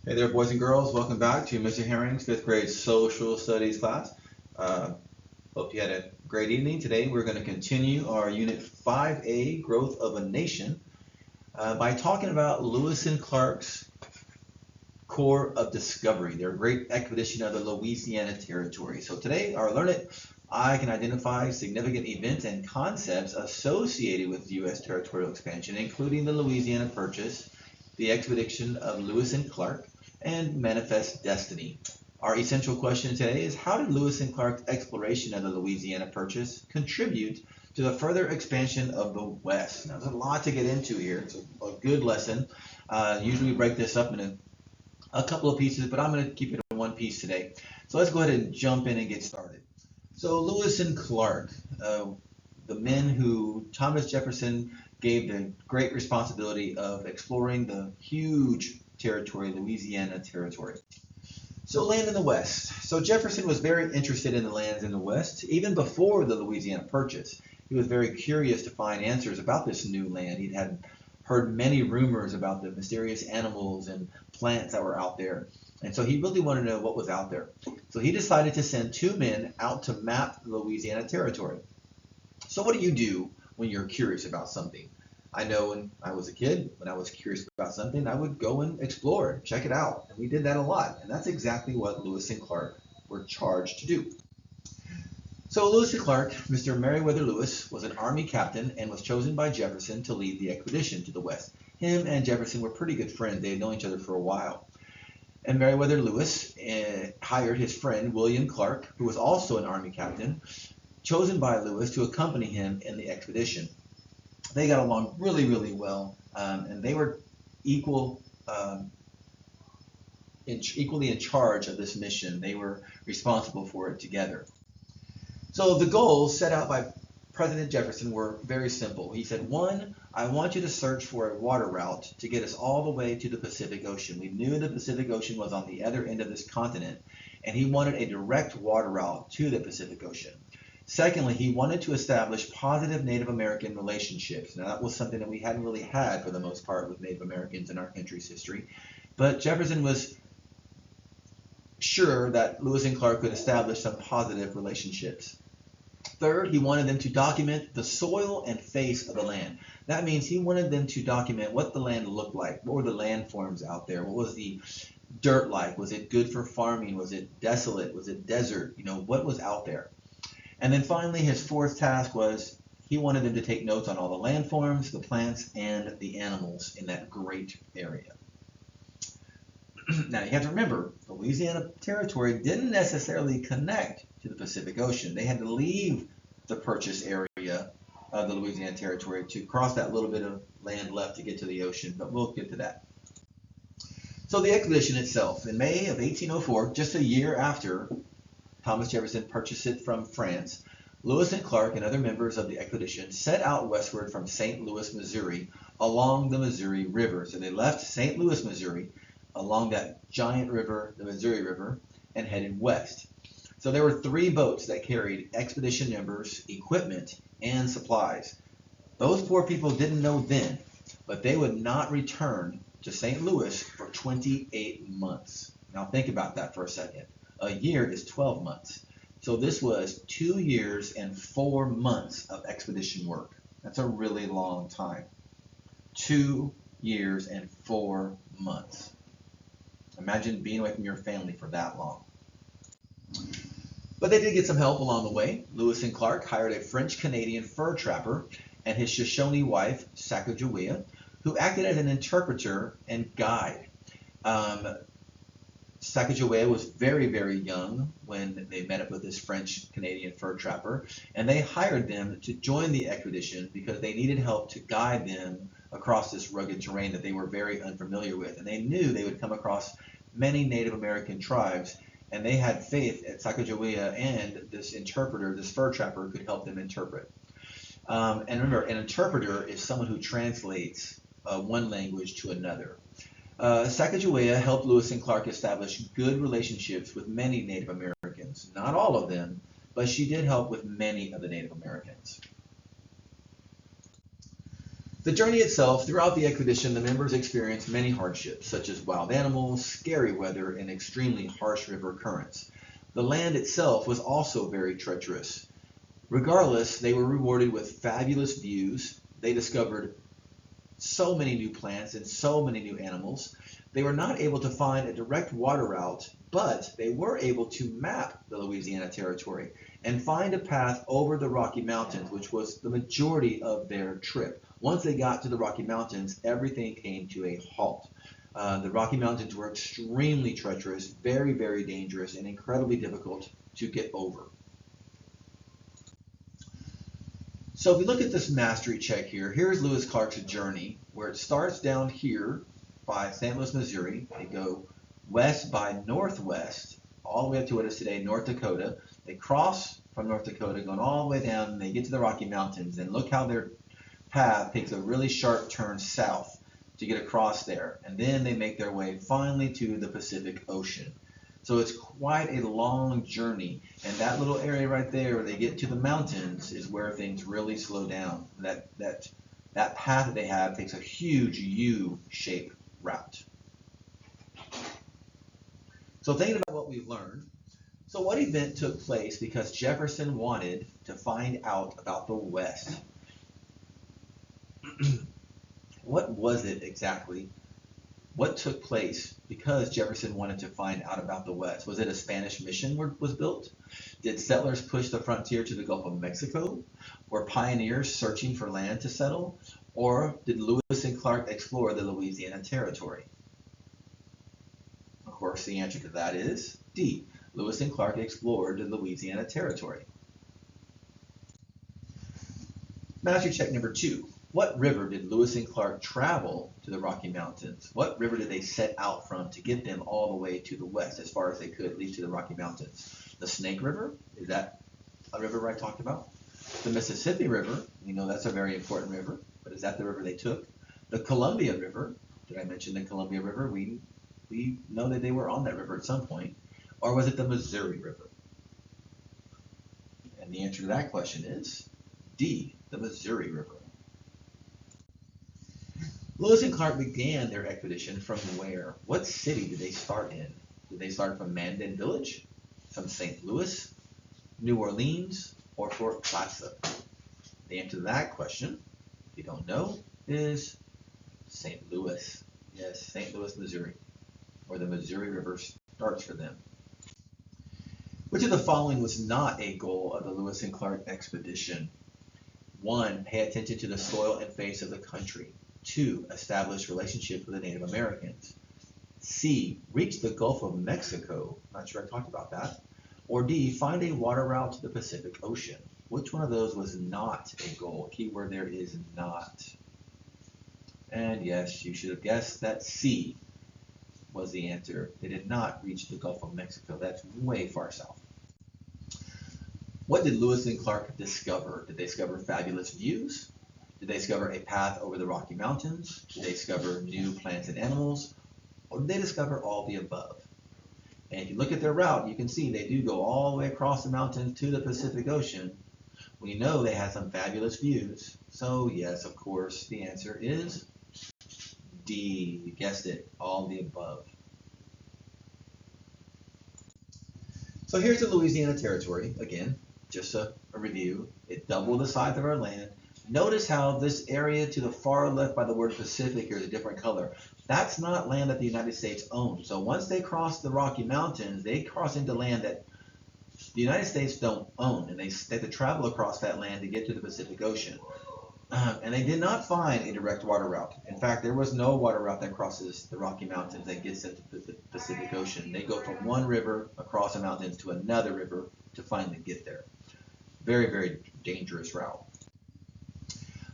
Hey there, boys and girls. Welcome back to Mr. Herring's fifth grade social studies class. Uh, Hope you had a great evening. Today we're going to continue our Unit 5A, Growth of a Nation, by talking about Lewis and Clark's Corps of Discovery, their great expedition of the Louisiana Territory. So today, our Learn It, I can identify significant events and concepts associated with U.S. territorial expansion, including the Louisiana Purchase, the expedition of Lewis and Clark, and Manifest Destiny. Our essential question today is, how did Lewis and Clark's exploration of the Louisiana Purchase contribute to the further expansion of the West? Now, there's a lot to get into here. It's a good lesson. Usually we break this up in a couple of pieces, but I'm going to keep it in one piece today. So let's go ahead and jump in and get started. So Lewis and Clark, the men who Thomas Jefferson gave the great responsibility of exploring the huge territory, Louisiana Territory. So land in the West. So Jefferson was very interested in the lands in the West, even before the Louisiana Purchase. He was very curious to find answers about this new land. He'd had heard many rumors about the mysterious animals and plants that were out there. And so he really wanted to know what was out there. So he decided to send two men out to map the Louisiana Territory. So what do you do when you're curious about something? I know when I was a kid, when I was curious about something, I would go and explore, check it out. And we did that a lot. And that's exactly what Lewis and Clark were charged to do. So Lewis and Clark, Mr. Meriwether Lewis, was an Army captain and was chosen by Jefferson to lead the expedition to the West. Him and Jefferson were pretty good friends. They had known each other for a while. And Meriwether Lewis hired his friend William Clark, who was also an Army captain, chosen by Lewis to accompany him in the expedition. They got along really, really well, and they were equally in charge of this mission. They were responsible for it together. So the goals set out by President Jefferson were very simple. He said, one, I want you to search for a water route to get us all the way to the Pacific Ocean. We knew the Pacific Ocean was on the other end of this continent, and he wanted a direct water route to the Pacific Ocean. Secondly, he wanted to establish positive Native American relationships. Now, that was something that we hadn't really had for the most part with Native Americans in our country's history. But Jefferson was sure that Lewis and Clark could establish some positive relationships. Third, he wanted them to document the soil and face of the land. That means he wanted them to document what the land looked like. What were the landforms out there? What was the dirt like? Was it good for farming? Was it desolate? Was it desert? What was out there? And then finally, his fourth task was he wanted them to take notes on all the landforms, the plants, and the animals in that great area. Now, you have to remember, the Louisiana Territory didn't necessarily connect to the Pacific Ocean. They had to leave the purchase area of the Louisiana Territory to cross that little bit of land left to get to the ocean, but we'll get to that. So the expedition itself, in May of 1804, just a year after Thomas Jefferson purchased it from France, Lewis and Clark and other members of the expedition set out westward from St. Louis, Missouri, along the Missouri River. So they left St. Louis, Missouri, along that giant river, the Missouri River, and headed west. So there were 3 boats that carried expedition members, equipment, and supplies. Those poor people didn't know then, but they would not return to St. Louis for 28 months. Now think about that for a second. A year is 12 months. So this was 2 years and 4 months of expedition work. That's a really long time. 2 years and 4 months. Imagine being away from your family for that long. But they did get some help along the way. Lewis and Clark hired a French-Canadian fur trapper and his Shoshone wife, Sacagawea, who acted as an interpreter and guide. Sacagawea was very, very young when they met up with this French-Canadian fur trapper, and they hired them to join the expedition because they needed help to guide them across this rugged terrain that they were very unfamiliar with. And they knew they would come across many Native American tribes, and they had faith at Sacagawea and this interpreter, this fur trapper, could help them interpret. And remember, an interpreter is someone who translates one language to another. Sacagawea helped Lewis and Clark establish good relationships with many Native Americans. Not all of them, but she did help with many of the Native Americans. The journey itself, throughout the expedition, the members experienced many hardships, such as wild animals, scary weather, and extremely harsh river currents. The land itself was also very treacherous. Regardless, they were rewarded with fabulous views. They discovered so many new plants and so many new animals. They were not able to find a direct water route, but they were able to map the Louisiana Territory and find a path over the Rocky Mountains, which was the majority of their trip. Once they got to the Rocky Mountains, everything came to a halt. The Rocky Mountains were extremely treacherous, very, very dangerous, and incredibly difficult to get over. So if we look at this mastery check here, here's Lewis Clark's journey, where it starts down here by St. Louis, Missouri. They go west by northwest, all the way up to what is today North Dakota. They cross from North Dakota, going all the way down, and they get to the Rocky Mountains. And look how their path takes a really sharp turn south to get across there. And then they make their way finally to the Pacific Ocean. So it's quite a long journey. And that little area right there where they get to the mountains is where things really slow down. That path that they have takes a huge U-shaped route. So thinking about what we've learned, so what event took place because Jefferson wanted to find out about the West? What was it exactly? What took place because Jefferson wanted to find out about the West? Was it a Spanish mission was built? Did settlers push the frontier to the Gulf of Mexico? Were pioneers searching for land to settle? Or did Lewis and Clark explore the Louisiana Territory? Of course, the answer to that is D. Lewis and Clark explored the Louisiana Territory. Mastery check number 2. What river did Lewis and Clark travel to the Rocky Mountains? What river did they set out from to get them all the way to the west, as far as they could, at least to the Rocky Mountains? The Snake River, is that a river I talked about? The Mississippi River, we know that's a very important river, but is that the river they took? The Columbia River, did I mention the Columbia River? We know that they were on that river at some point. Or was it the Missouri River? And the answer to that question is D, the Missouri River. Lewis and Clark began their expedition from where? What city did they start in? Did they start from Mandan Village, from St. Louis, New Orleans, or Fort Clatsop? The answer to that question, if you don't know, is St. Louis. Yes, St. Louis, Missouri, where the Missouri River starts for them. Which of the following was not a goal of the Lewis and Clark expedition? 1. Pay attention to the soil and face of the country. 2. Establish relationships with the Native Americans. C. Reach the Gulf of Mexico. Not sure I talked about that. Or D. Find a water route to the Pacific Ocean. Which one of those was not a goal? Keyword there is not. And yes, you should have guessed that C was the answer. They did not reach the Gulf of Mexico. That's way far south. What did Lewis and Clark discover? Did they discover fabulous views? Did they discover a path over the Rocky Mountains? Did they discover new plants and animals? Or did they discover all the above? And if you look at their route, you can see they do go all the way across the mountains to the Pacific Ocean. We know they had some fabulous views. So yes, of course, the answer is D. You guessed it, all the above. So here's the Louisiana Territory. Again, just a review. It doubled the size of our land. Notice how this area to the far left by the word Pacific is a different color. That's not land that the United States owns. So once they cross the Rocky Mountains, they cross into land that the United States don't own, and they have to travel across that land to get to the Pacific Ocean. And they did not find a direct water route. In fact, there was no water route that crosses the Rocky Mountains that gets into the Pacific Ocean. They go from one river across the mountains to another river to finally get there. Very, very dangerous route.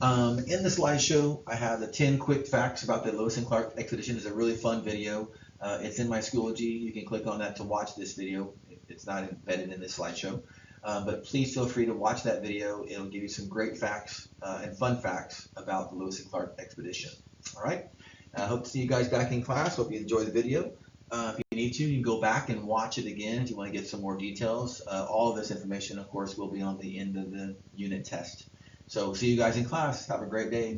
In the slideshow, I have the 10 quick facts about the Lewis and Clark expedition. It's a really fun video. It's in my Schoology. You can click on that to watch this video. It's not embedded in this slideshow. But please feel free to watch that video. It'll give you some great facts and fun facts about the Lewis and Clark expedition. All right. I hope to see you guys back in class. Hope you enjoy the video. If you need to, you can go back and watch it again if you want to get some more details. All of this information, of course, will be on the end of the unit test. So see you guys in class. Have a great day.